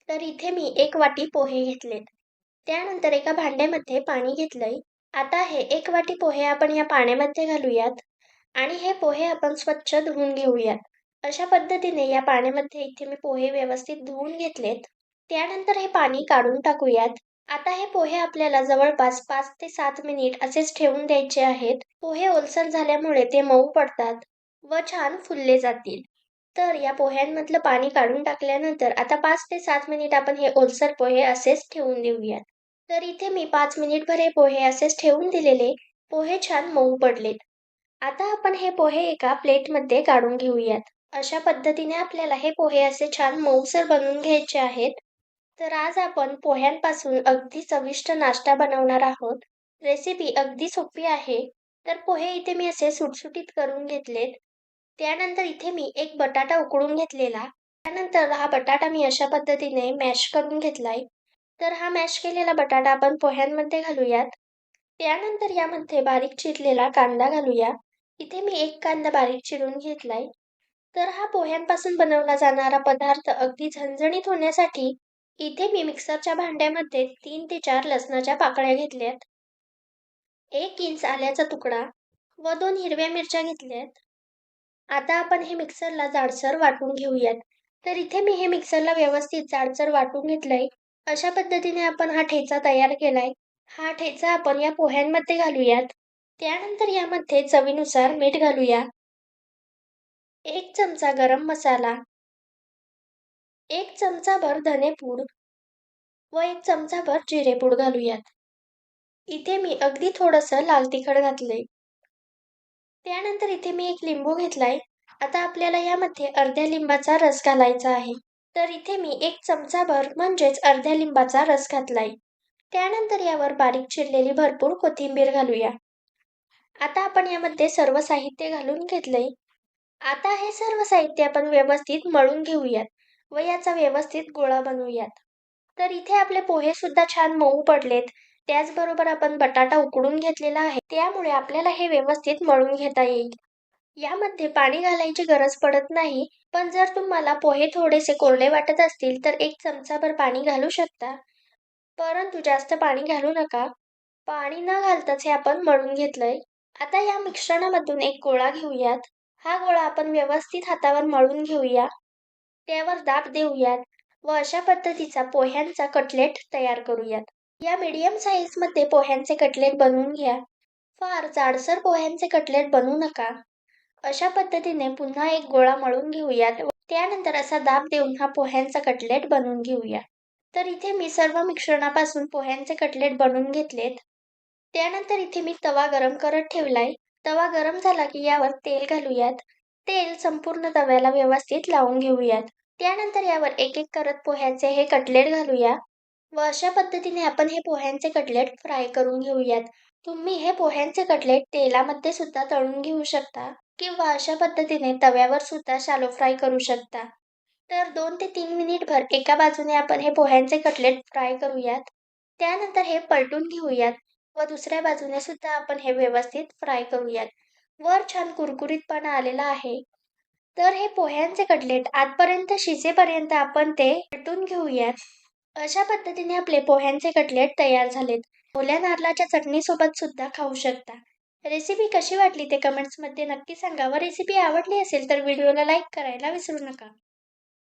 तर इथे मी एक वाटी पोहे घेतलेत. त्यानंतर एका भांड्यामध्ये पाणी घेतलंय. आता हे एक वाटी पोहे आपण या पाण्यामध्ये घालूयात आणि हे पोहे आपण स्वच्छ धुवून घेऊयात. अशा पद्धतीने या पाण्यामध्ये इथे मी पोहे व्यवस्थित धुवून घेतलेत. त्यानंतर हे पाणी काढून टाकूयात. आता हे पोहे आपल्याला जवळपास 5 ते 7 मिनिट असेच ठेवून द्यायचे आहेत. पोहे ओलसर झाल्यामुळे ते मऊ पडतात व छान फुलले जातील. तर या पोह्यांमधलं पाणी काढून टाकल्यानंतर आता 5 ते 7 मिनिट आपण हे ओलसर पोहे असेच ठेवून देऊयात. तर इथे मी 5 मिनिटभर हे पोहे असेच ठेवून दिलेले. पोहे छान मऊ पडलेत. आता आपण हे पोहे एका प्लेटमध्ये काढून घेऊयात. अशा पद्धतीने आपल्याला हे पोहे असे छान मऊसर बनवून घ्यायचे आहेत. तर आज आपण पोह्यांपासून अगदी चविष्ट नाश्ता बनवणार आहोत. रेसिपी अगदी सोपी आहे. तर पोहे इथे मी असे सुटसुटीत करून घेतलेत. त्यानंतर इथे मी एक बटाटा उकडून घेतलेला. त्यानंतर हा बटाटा मी अशा पद्धतीने मॅश करून घेतलाय. तर हा मॅश केलेला बटाटा आपण पोह्यांमध्ये घालूयात. त्यानंतर यामध्ये बारीक चिरलेला कांदा घालूया. इथे मी एक कांदा बारीक चिरून घेतलाय. तर हा पोह्यांपासून बनवला जाणारा पदार्थ अगदी झणझणीत होण्यासाठी इथे मी मिक्सरच्या भांड्यामध्ये 3 ते 4 लसणाच्या पाकळ्या घेतल्यात. 1 इंच आल्याचा तुकडा व 2 हिरव्या मिरच्या घेतल्यात. आता आपण हे मिक्सरला जाडसर वाटून घेऊयात. तर इथे मी हे मिक्सरला व्यवस्थित जाडसर वाटून घेतलंय. अशा पद्धतीने आपण हा ठेचा तयार केलाय. हा ठेचा आपण या पोह्यांमध्ये घालूयात. त्यानंतर यामध्ये चवीनुसार मीठ घालूया. 1 चमचा गरम मसाला, 1 चमचाभर धनेपूड व 1 चमचाभर जिरेपूड घालूयात. इथे मी अगदी थोडंसं लाल तिखट घातलंय. त्यानंतर इथे मी एक लिंबू घेतलाय. आता आपल्याला यामध्ये अर्ध्या लिंबाचा रस घालायचा आहे. तर इथे मी 1 चमचाभर म्हणजेच अर्ध्या लिंबाचा रस घातलाय. त्यानंतर यावर बारीक चिरलेली भरपूर कोथिंबीर घालूया. आता आपण यामध्ये सर्व साहित्य घालून घेतलंय. आता हे सर्व साहित्य आपण व्यवस्थित मळून घेऊयात व याचा व्यवस्थित गोळा बनवूयात. तर इथे आपले पोहे सुद्धा छान मऊ पडलेत. त्याचबरोबर आपण बटाटा उकडून घेतलेला आहे. त्यामुळे आपल्याला हे व्यवस्थित मळून घेता येईल. यामध्ये पाणी घालायची गरज पडत नाही. पण जर तुम्हाला पोहे थोडेसे कोरडे वाटत असतील तर 1 चमचाभर पाणी घालू शकता. परंतु जास्त पाणी घालू नका. पाणी न घालताच हे आपण मळून घेतलंय. आता या मिश्रणामधून एक गोळा घेऊयात. हा गोळा आपण व्यवस्थित हातावर मळून घेऊया. त्यावर दाब देऊयात व अशा पद्धतीचा पोह्यांचा कटलेट तयार करूयात. या मीडियम साईजमध्ये पोह्यांचे कटलेट बनवून घ्या. फार जाडसर पोह्यांचे कटलेट बनवू नका. अशा पद्धतीने पुन्हा एक गोळा मळून घेऊयात. त्यानंतर असा दाब देऊन हा पोह्यांचा कटलेट बनवून घेऊया. तर इथे मी सर्व मिश्रणापासून पोह्यांचे कटलेट बनवून घेतलेत. त्यानंतर इथे मी तवा गरम करत ठेवलाय. तवा गरम झाला की यावर तेल घालूयात. तेल संपूर्ण तव्याला व्यवस्थित लावून घेऊयात. त्यानंतर यावर एक एक करत पोह्याचे हे कटलेट घालूया व अशा पद्धतीने आपण हे पोह्यांचे कटलेट फ्राय करून घेऊयात. तुम्ही हे पोह्यांचे कटलेट तेलामध्ये सुद्धा तळून घेऊ शकता किंवा अशा पद्धतीने तव्यावर सुद्धा शॅलो फ्राय करू शकता. तर 2 ते 3 मिनिटभर एका बाजूने आपण हे पोह्यांचे कटलेट फ्राय करूयात. त्यानंतर हे पलटून घेऊयात व दुसऱ्या बाजूने सुद्धा आपण हे व्यवस्थित फ्राय करूयात. वर छान कुरकुरीतपणा आलेला आहे. तर हे पोह्यांचे कटलेट आतपर्यंत शिजेपर्यंत आपण ते पलटून घेऊयात. अशा पद्धतीने आपले पोह्यांचे कटलेट तयार झालेत. ओल्या नारळाच्या चटणीसोबत सुद्धा खाऊ शकता. रेसिपी कशी वाटली ते कमेंट्समध्ये नक्की सांगा व रेसिपी आवडली असेल तर व्हिडिओला लाईक करायला विसरू नका.